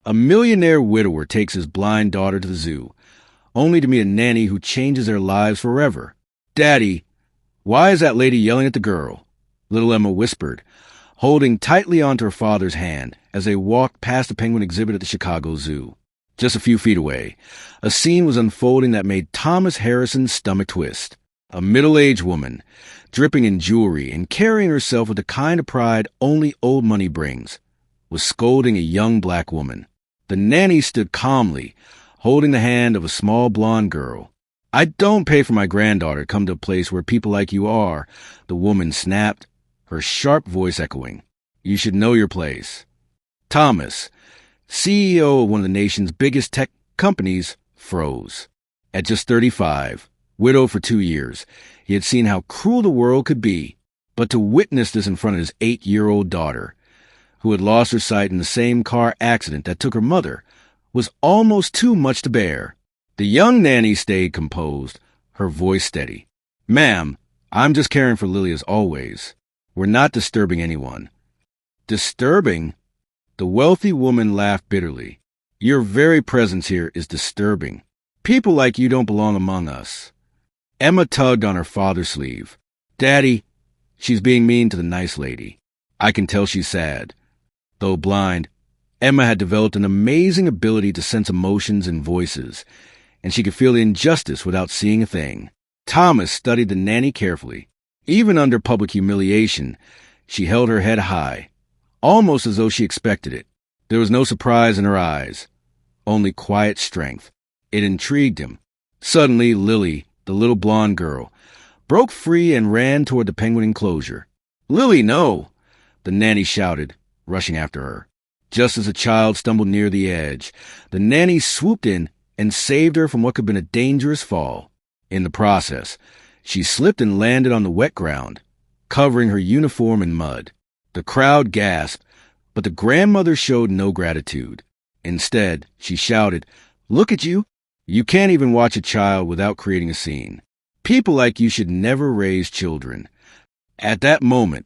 A millionaire widower takes his blind daughter to the zoo, only to meet a nanny who changes their lives forever. "Daddy, why is that lady yelling at the girl?" little Emma whispered, holding tightly onto her father's hand as they walked past the penguin exhibit at the Chicago Zoo. Just a few feet away, a scene was unfolding that made Thomas Harrison's stomach twist. A middle-aged woman, dripping in jewelry and carrying herself with the kind of pride only old money brings, was scolding a young black woman. The nanny stood calmly, holding the hand of a small blonde girl. "I don't pay for my granddaughter to come to a place where people like you are," the woman snapped, her sharp voice echoing. "You should know your place." Thomas, CEO of one of the nation's biggest tech companies, froze. At just 35, widowed for 2 years, he had seen how cruel the world could be. But to witness this in front of his 8-year-old daughter, who had lost her sight in the same car accident that took her mother, was almost too much to bear. The young nanny stayed composed, her voice steady. "Ma'am, I'm just caring for Lily as always. We're not disturbing anyone." "Disturbing?" The wealthy woman laughed bitterly. "Your very presence here is disturbing. People like you don't belong among us." Emma tugged on her father's sleeve. "Daddy, she's being mean to the nice lady. I can tell she's sad." Though blind, Emma had developed an amazing ability to sense emotions and voices, and she could feel the injustice without seeing a thing. Thomas studied the nanny carefully. Even under public humiliation, she held her head high, almost as though she expected it. There was no surprise in her eyes, only quiet strength. It intrigued him. Suddenly, Lily, the little blonde girl, broke free and ran toward the penguin enclosure. "Lily, no!" the nanny shouted, rushing after her. Just as the child stumbled near the edge, the nanny swooped in and saved her from what could have been a dangerous fall. In the process, she slipped and landed on the wet ground, covering her uniform in mud. The crowd gasped, but the grandmother showed no gratitude. Instead, she shouted, "Look at you! You can't even watch a child without creating a scene. People like you should never raise children." At that moment,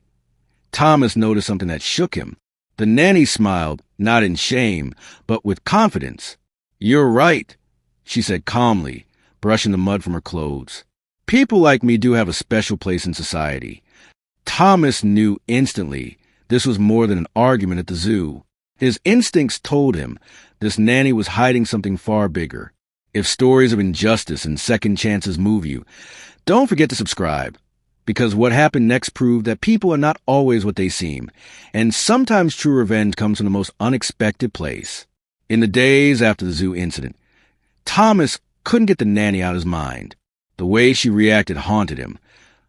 Thomas noticed something that shook him. The nanny smiled, not in shame, but with confidence. "You're right," she said calmly, brushing the mud from her clothes. "People like me do have a special place in society." Thomas knew instantly this was more than an argument at the zoo. His instincts told him this nanny was hiding something far bigger. If stories of injustice and second chances move you, don't forget to subscribe, because what happened next proved that people are not always what they seem, and sometimes true revenge comes from the most unexpected place. In the days after the zoo incident, Thomas couldn't get the nanny out of his mind. The way she reacted haunted him,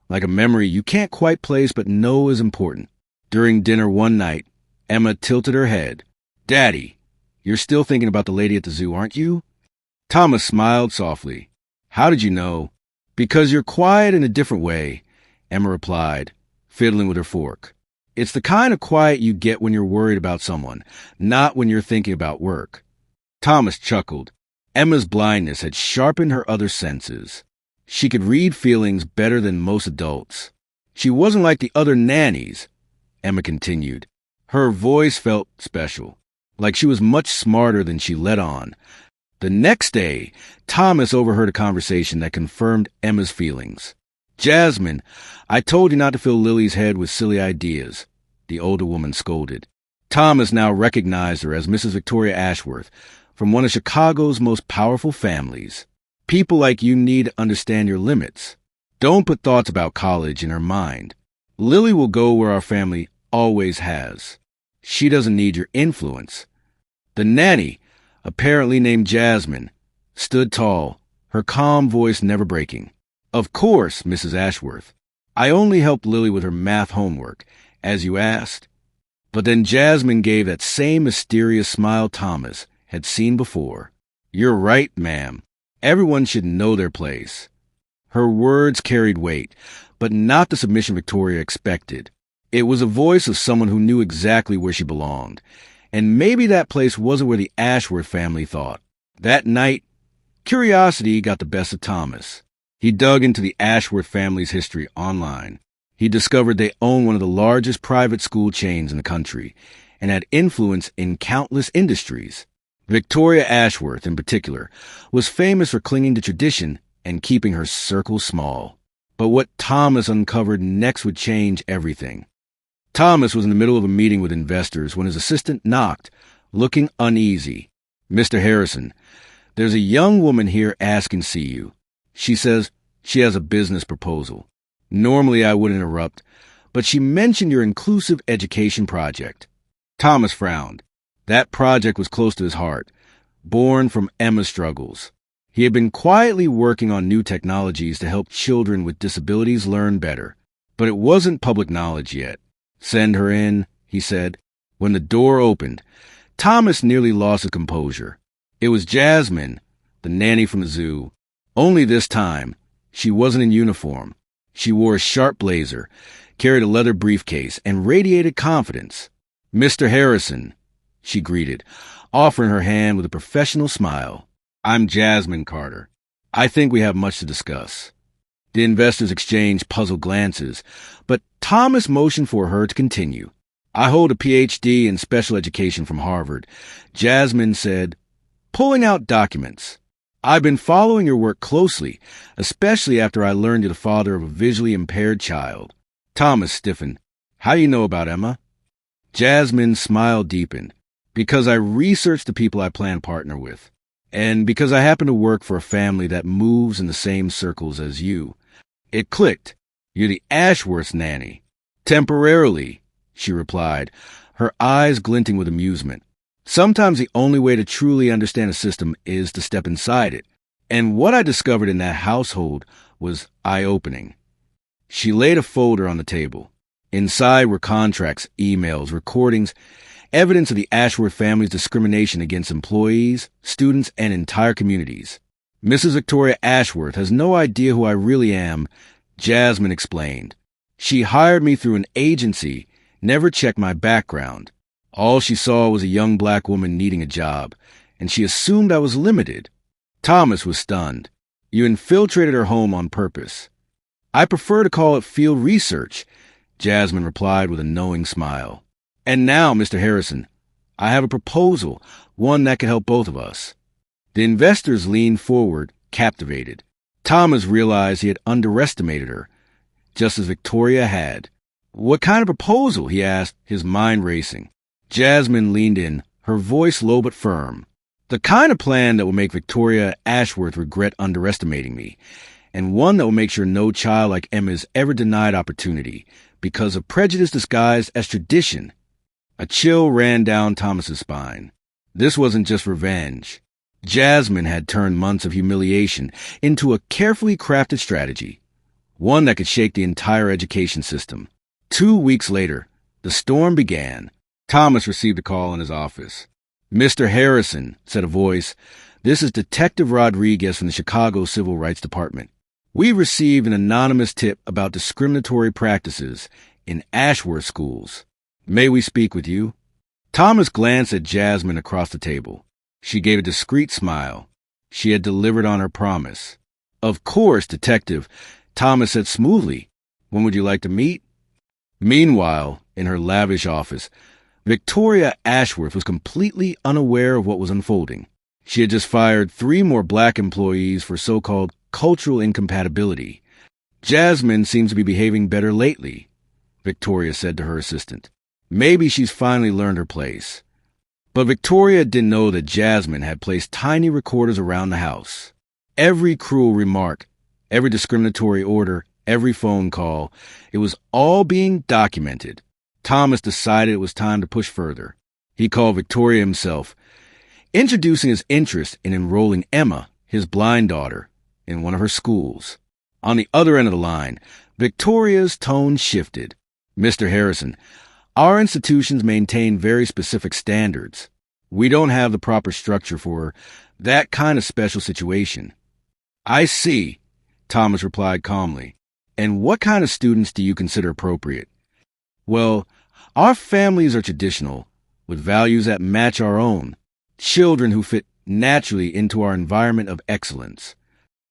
like a memory you can't quite place but know is important. During dinner one night, Emma tilted her head. "Daddy, you're still thinking about the lady at the zoo, aren't you?" Thomas smiled softly. "How did you know?" "Because you're quiet in a different way," Emma replied, fiddling with her fork. "It's the kind of quiet you get when you're worried about someone, not when you're thinking about work." Thomas chuckled. Emma's blindness had sharpened her other senses. She could read feelings better than most adults. "She wasn't like the other nannies," Emma continued. Her voice felt special, like she was much smarter than she let on. The next day, Thomas overheard a conversation that confirmed Emma's feelings. "Jasmine, I told you not to fill Lily's head with silly ideas," the older woman scolded. Thomas now recognized her as Mrs. Victoria Ashworth, from one of Chicago's most powerful families. People like you need to understand your limits. Don't put thoughts about college in her mind. Lily will go where our family always has. She doesn't need your influence. The nanny, apparently named Jasmine, stood tall, her calm voice never breaking. "Of course, Mrs. Ashworth. I only helped Lily with her math homework, as you asked." But then Jasmine gave that same mysterious smile Thomas had seen before. "You're right, ma'am. Everyone should know their place." Her words carried weight, but not the submission Victoria expected. It was a voice of someone who knew exactly where she belonged, and maybe that place wasn't where the Ashworth family thought. That night, curiosity got the best of Thomas. He dug into the Ashworth family's history online. He discovered they owned one of the largest private school chains in the country and had influence in countless industries. Victoria Ashworth, in particular, was famous for clinging to tradition and keeping her circle small. But what Thomas uncovered next would change everything. Thomas was in the middle of a meeting with investors when his assistant knocked, looking uneasy. "Mr. Harrison, there's a young woman here asking to see you. She says she has a business proposal. Normally I would interrupt, but she mentioned your inclusive education project." Thomas frowned. That project was close to his heart, born from Emma's struggles. He had been quietly working on new technologies to help children with disabilities learn better, but it wasn't public knowledge yet. "Send her in," he said. When the door opened, Thomas nearly lost his composure. It was Jasmine, the nanny from the zoo. Only this time, she wasn't in uniform. She wore a sharp blazer, carried a leather briefcase, and radiated confidence. "Mr. Harrison," she greeted, offering her hand with a professional smile. "I'm Jasmine Carter. I think we have much to discuss." The investors exchanged puzzled glances, but Thomas motioned for her to continue. "I hold a Ph.D. in special education from Harvard," Jasmine said, pulling out documents. "I've been following your work closely, especially after I learned you're the father of a visually impaired child." Thomas stiffened. "How do you know about Emma?" Jasmine's smile deepened. "Because I researched the people I plan to partner with, and because I happen to work for a family that moves in the same circles as you." It clicked. "You're the Ashworth's nanny." "Temporarily," she replied, her eyes glinting with amusement. "Sometimes the only way to truly understand a system is to step inside it. And what I discovered in that household was eye-opening." She laid a folder on the table. Inside were contracts, emails, recordings, evidence of the Ashworth family's discrimination against employees, students, and entire communities. "Mrs. Victoria Ashworth has no idea who I really am," Jasmine explained. "She hired me through an agency, never checked my background. All she saw was a young black woman needing a job, and she assumed I was limited." Thomas was stunned. "You infiltrated her home on purpose." "I prefer to call it field research," Jasmine replied with a knowing smile. "And now, Mr. Harrison, I have a proposal, one that could help both of us." The investors leaned forward, captivated. Thomas realized he had underestimated her, just as Victoria had. "What kind of proposal?" he asked, his mind racing. Jasmine leaned in, her voice low but firm. "The kind of plan that will make Victoria Ashworth regret underestimating me, and one that will make sure no child like Emma is ever denied opportunity because of prejudice disguised as tradition." A chill ran down Thomas's spine. This wasn't just revenge. Jasmine had turned months of humiliation into a carefully crafted strategy, one that could shake the entire education system. 2 weeks later, the storm began. Thomas received a call in his office. "Mr. Harrison," said a voice, "this is Detective Rodriguez from the Chicago Civil Rights Department. We received an anonymous tip about discriminatory practices in Ashworth schools. May we speak with you?" Thomas glanced at Jasmine across the table. She gave a discreet smile. She had delivered on her promise. "Of course, Detective," Thomas said smoothly. "When would you like to meet?" Meanwhile, in her lavish office, Victoria Ashworth was completely unaware of what was unfolding. She had just fired 3 more black employees for so-called cultural incompatibility. "Jasmine seems to be behaving better lately," Victoria said to her assistant. "Maybe she's finally learned her place." But Victoria didn't know that Jasmine had placed tiny recorders around the house. Every cruel remark, every discriminatory order, every phone call, it was all being documented. Thomas decided it was time to push further. He called Victoria himself, introducing his interest in enrolling Emma, his blind daughter, in one of her schools. On the other end of the line, Victoria's tone shifted. "Mr. Harrison, our institutions maintain very specific standards. We don't have the proper structure for that kind of special situation." "I see," Thomas replied calmly. "And what kind of students do you consider appropriate?" "Well, our families are traditional, with values that match our own. Children who fit naturally into our environment of excellence."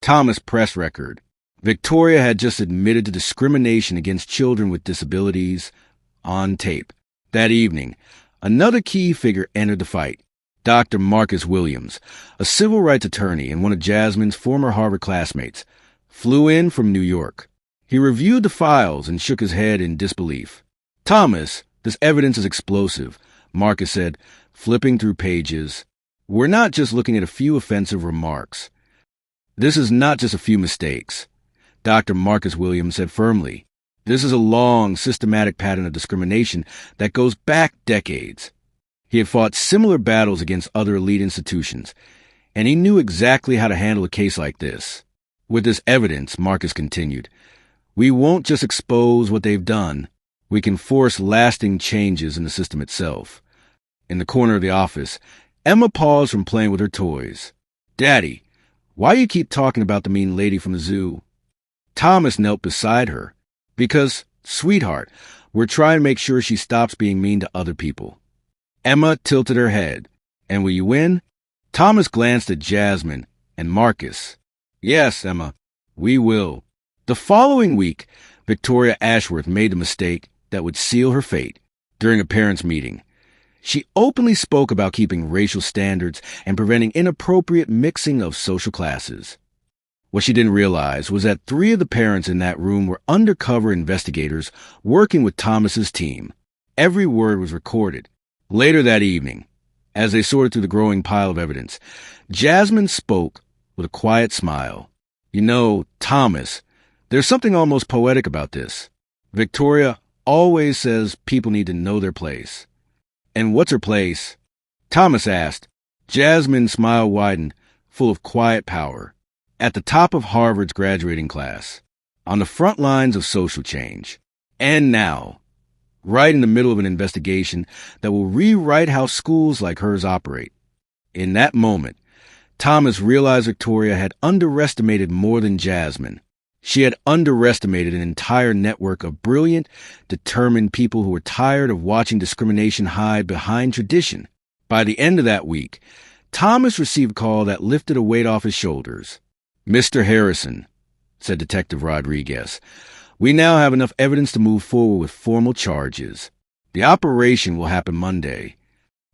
Thomas pressed record. Victoria had just admitted to discrimination against children with disabilities on tape. That evening, another key figure entered the fight. Dr. Marcus Williams, a civil rights attorney and one of Jasmine's former Harvard classmates, flew in from New York. He reviewed the files and shook his head in disbelief. "Thomas, this evidence is explosive," Marcus said, flipping through pages. "We're not just looking at a few offensive remarks. This is not just a few mistakes," Dr. Marcus Williams said firmly. "This is a long, systematic pattern of discrimination that goes back decades." He had fought similar battles against other elite institutions, and he knew exactly how to handle a case like this. "With this evidence," Marcus continued, "we won't just expose what they've done. We can force lasting changes in the system itself." In the corner of the office, Emma paused from playing with her toys. "Daddy, why you keep talking about the mean lady from the zoo?" Thomas knelt beside her. "Because, sweetheart, we're trying to make sure she stops being mean to other people." Emma tilted her head. "And will you win?" Thomas glanced at Jasmine and Marcus. "Yes, Emma, we will." The following week, Victoria Ashworth made the mistake that would seal her fate. During a parents' meeting, she openly spoke about keeping racial standards and preventing inappropriate mixing of social classes. What she didn't realize was that 3 of the parents in that room were undercover investigators working with Thomas's team. Every word was recorded. Later that evening, as they sorted through the growing pile of evidence, Jasmine spoke with a quiet smile. "You know, Thomas, there's something almost poetic about this. Victoria always says people need to know their place." "And what's her place?" Thomas asked. Jasmine's smile widened, full of quiet power. "At the top of Harvard's graduating class, on the front lines of social change. And now, right in the middle of an investigation that will rewrite how schools like hers operate." In that moment, Thomas realized Victoria had underestimated more than Jasmine. She had underestimated an entire network of brilliant, determined people who were tired of watching discrimination hide behind tradition. By the end of that week, Thomas received a call that lifted a weight off his shoulders. "Mr. Harrison," said Detective Rodriguez, "we now have enough evidence to move forward with formal charges. The operation will happen Monday."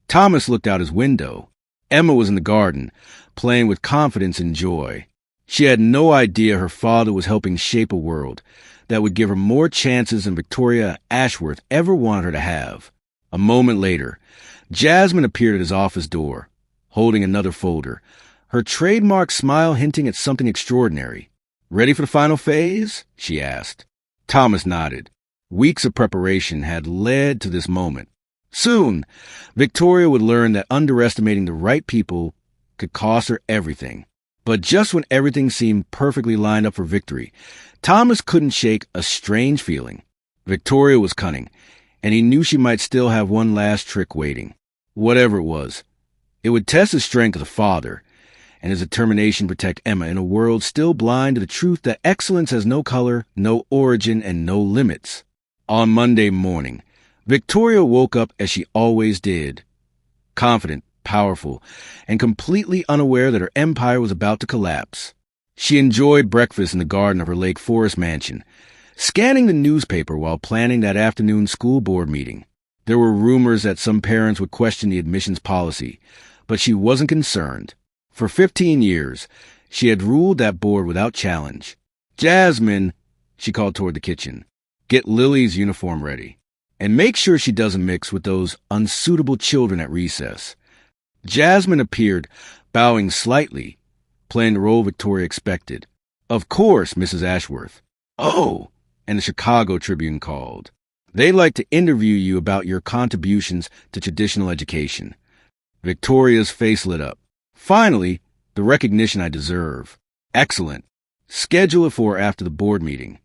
Thomas looked out his window. Emma was in the garden, playing with confidence and joy. She had no idea her father was helping shape a world that would give her more chances than Victoria Ashworth ever wanted her to have. A moment later, Jasmine appeared at his office door, holding another folder, her trademark smile hinting at something extraordinary. "Ready for the final phase?" she asked. Thomas nodded. Weeks of preparation had led to this moment. Soon, Victoria would learn that underestimating the right people could cost her everything. But just when everything seemed perfectly lined up for victory, Thomas couldn't shake a strange feeling. Victoria was cunning, and he knew she might still have one last trick waiting. Whatever it was, it would test the strength of the father and his determination to protect Emma in a world still blind to the truth that excellence has no color, no origin, and no limits. On Monday morning, Victoria woke up as she always did, confident, powerful, and completely unaware that her empire was about to collapse. She enjoyed breakfast in the garden of her Lake Forest mansion, scanning the newspaper while planning that afternoon school board meeting. There were rumors that some parents would question the admissions policy, but she wasn't concerned. For 15 years, she had ruled that board without challenge. "Jasmine," she called toward the kitchen, "get Lily's uniform ready. And make sure she doesn't mix with those unsuitable children at recess." Jasmine appeared, bowing slightly, playing the role Victoria expected. "Of course, Mrs. Ashworth." "Oh," and the Chicago Tribune called. "They'd like to interview you about your contributions to traditional education." Victoria's face lit up. "Finally, the recognition I deserve. Excellent. Schedule it for after the board meeting."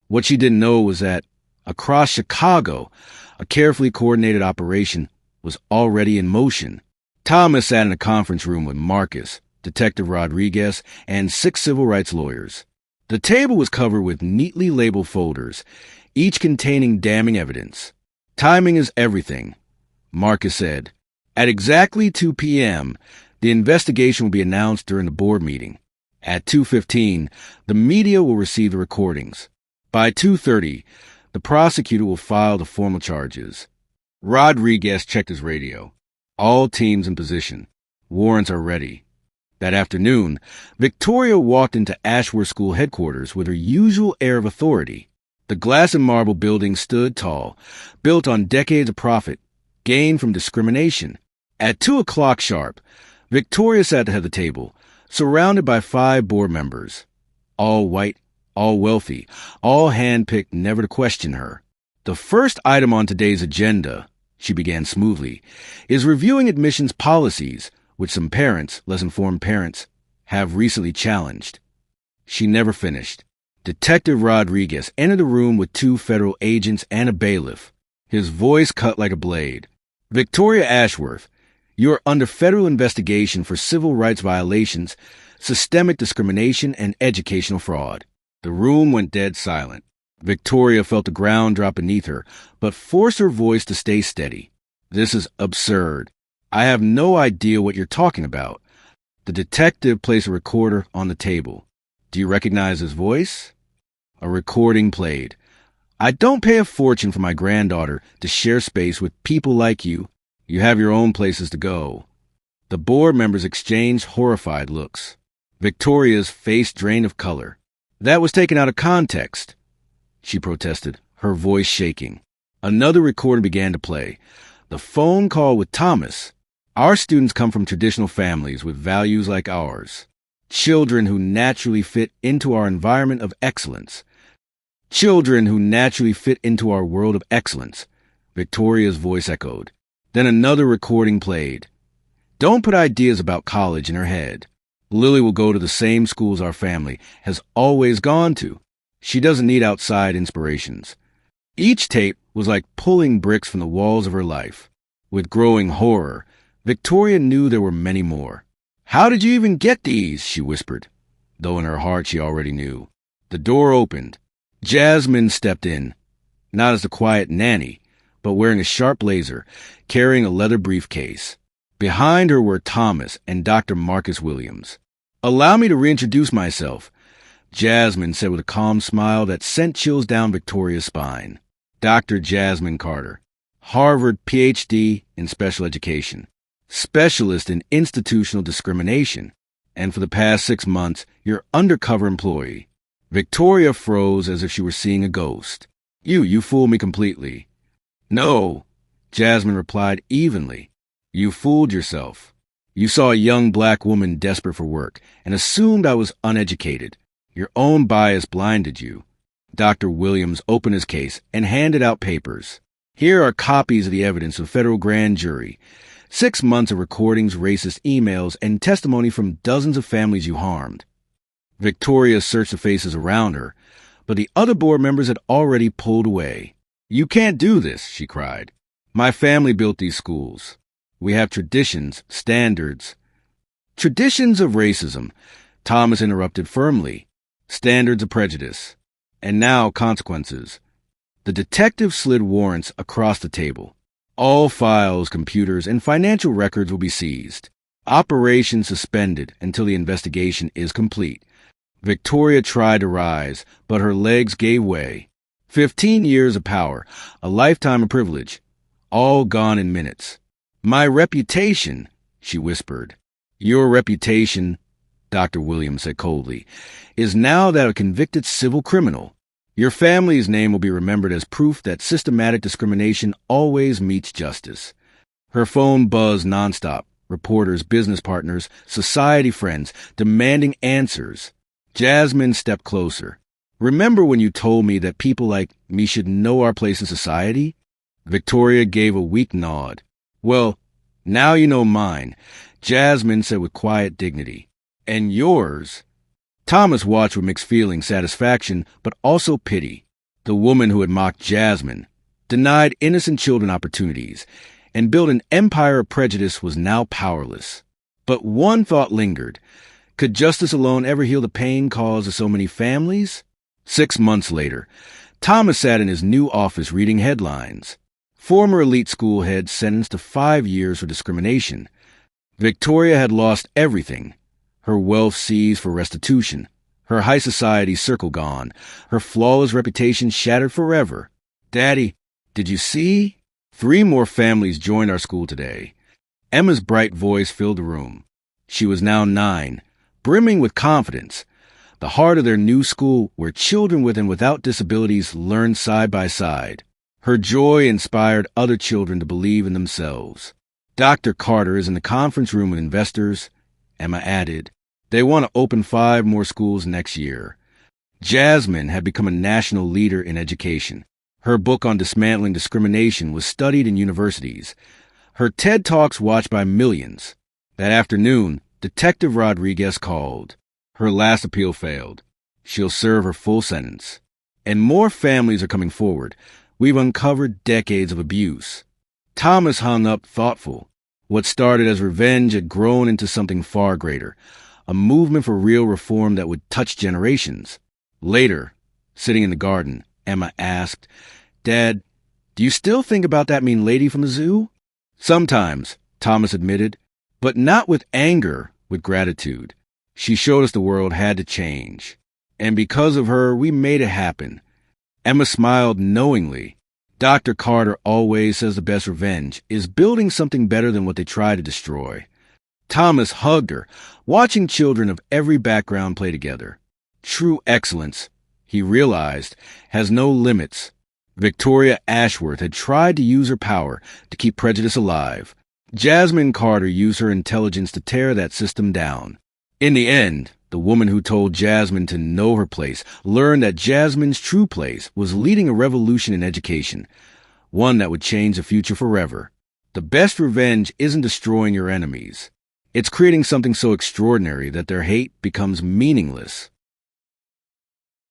What she didn't know was that, across Chicago, a carefully coordinated operation was already in motion. Thomas sat in a conference room with Marcus, Detective Rodriguez, and 6 civil rights lawyers. The table was covered with neatly labeled folders, each containing damning evidence. "Timing is everything," Marcus said. "At exactly 2 p.m., the investigation will be announced during the board meeting. At 2:15, the media will receive the recordings. By 2:30, the prosecutor will file the formal charges." Rodriguez checked his radio. All teams in position. Warrants are ready. That afternoon, Victoria walked into Ashworth School headquarters with her usual air of authority. The glass and marble building stood tall, built on decades of profit, gained from discrimination. At 2:00 sharp, Victoria sat at the head of the table, surrounded by 5 board members. All white, all wealthy, all hand-picked never to question her. The first item on today's agenda, she began smoothly, is reviewing admissions policies, which some parents, less informed parents, have recently challenged. She never finished. Detective Rodriguez entered the room with 2 federal agents and a bailiff. His voice cut like a blade. Victoria Ashworth, you are under federal investigation for civil rights violations, systemic discrimination, and educational fraud. The room went dead silent. Victoria felt the ground drop beneath her, but forced her voice to stay steady. This is absurd. I have no idea what you're talking about. The detective placed a recorder on the table. Do you recognize his voice? A recording played. I don't pay a fortune for my granddaughter to share space with people like you. You have your own places to go. The board members exchanged horrified looks. Victoria's face drained of color. That was taken out of context, she protested, her voice shaking. Another recorder began to play. The phone call with Thomas. Our students come from traditional families with values like ours. Children who naturally fit into our environment of excellence. Children who naturally fit into our world of excellence, Victoria's voice echoed. Then another recording played. Don't put ideas about college in her head. Lily will go to the same schools our family has always gone to. She doesn't need outside inspirations. Each tape was like pulling bricks from the walls of her life. With growing horror, Victoria knew there were many more. How did you even get these? She whispered, though in her heart she already knew. The door opened. Jasmine stepped in, not as the quiet nanny, but wearing a sharp blazer, carrying a leather briefcase. Behind her were Thomas and Dr. Marcus Williams. Allow me to reintroduce myself, Jasmine said with a calm smile that sent chills down Victoria's spine. Dr. Jasmine Carter, Harvard Ph.D. in special education, specialist in institutional discrimination, and for the past 6 months, your undercover employee. Victoria froze as if she were seeing a ghost. You fooled me completely. No, Jasmine replied evenly. You fooled yourself. You saw a young black woman desperate for work and assumed I was uneducated. Your own bias blinded you. Dr. Williams opened his case and handed out papers. Here are copies of the evidence of the federal grand jury. 6 months of recordings, racist emails, and testimony from dozens of families you harmed. Victoria searched the faces around her, but the other board members had already pulled away. You can't do this, she cried. My family built these schools. We have traditions, standards. Traditions of racism, Thomas interrupted firmly. Standards of prejudice. And now consequences. The detective slid warrants across the table. All files, computers, and financial records will be seized. Operation suspended until the investigation is complete. Victoria tried to rise, but her legs gave way. 15 years of power, a lifetime of privilege, all gone in minutes. My reputation, she whispered. Your reputation, Dr. Williams said coldly, is now that of a convicted civil criminal. Your family's name will be remembered as proof that systematic discrimination always meets justice. Her phone buzzed nonstop, reporters, business partners, society friends, demanding answers. Jasmine stepped closer. Remember when you told me that people like me should know our place in society? Victoria gave a weak nod. Well, now you know mine, Jasmine said with quiet dignity. And yours? Thomas watched with mixed feelings, satisfaction, but also pity. The woman who had mocked Jasmine, denied innocent children opportunities, and built an empire of prejudice was now powerless. But one thought lingered. Could justice alone ever heal the pain caused to so many families? 6 months later, Thomas sat in his new office reading headlines. Former elite school head sentenced to 5 years for discrimination. Victoria had lost everything. Her wealth seized for restitution. Her high society circle gone. Her flawless reputation shattered forever. Daddy, did you see? 3 more families joined our school today. Emma's bright voice filled the room. She was now 9, brimming with confidence, the heart of their new school where children with and without disabilities learn side by side. Her joy inspired other children to believe in themselves. Dr. Carter is in the conference room with investors. Emma added, they want to open 5 more schools next year. Jasmine had become a national leader in education. Her book on dismantling discrimination was studied in universities. Her TED Talks watched by millions. That afternoon, Detective Rodriguez called. Her last appeal failed. She'll serve her full sentence. And more families are coming forward. We've uncovered decades of abuse. Thomas hung up thoughtful. What started as revenge had grown into something far greater, a movement for real reform that would touch generations. Later, sitting in the garden, Emma asked, Dad, do you still think about that mean lady from the zoo? Sometimes, Thomas admitted, but not with anger, with gratitude. She showed us the world had to change. And because of her, we made it happen. Emma smiled knowingly. Dr. Carter always says the best revenge is building something better than what they try to destroy. Thomas hugged her, watching children of every background play together. True excellence, he realized, has no limits. Victoria Ashworth had tried to use her power to keep prejudice alive. Jasmine Carter used her intelligence to tear that system down. In the end, the woman who told Jasmine to know her place learned that Jasmine's true place was leading a revolution in education, one that would change the future forever. The best revenge isn't destroying your enemies. It's creating something so extraordinary that their hate becomes meaningless.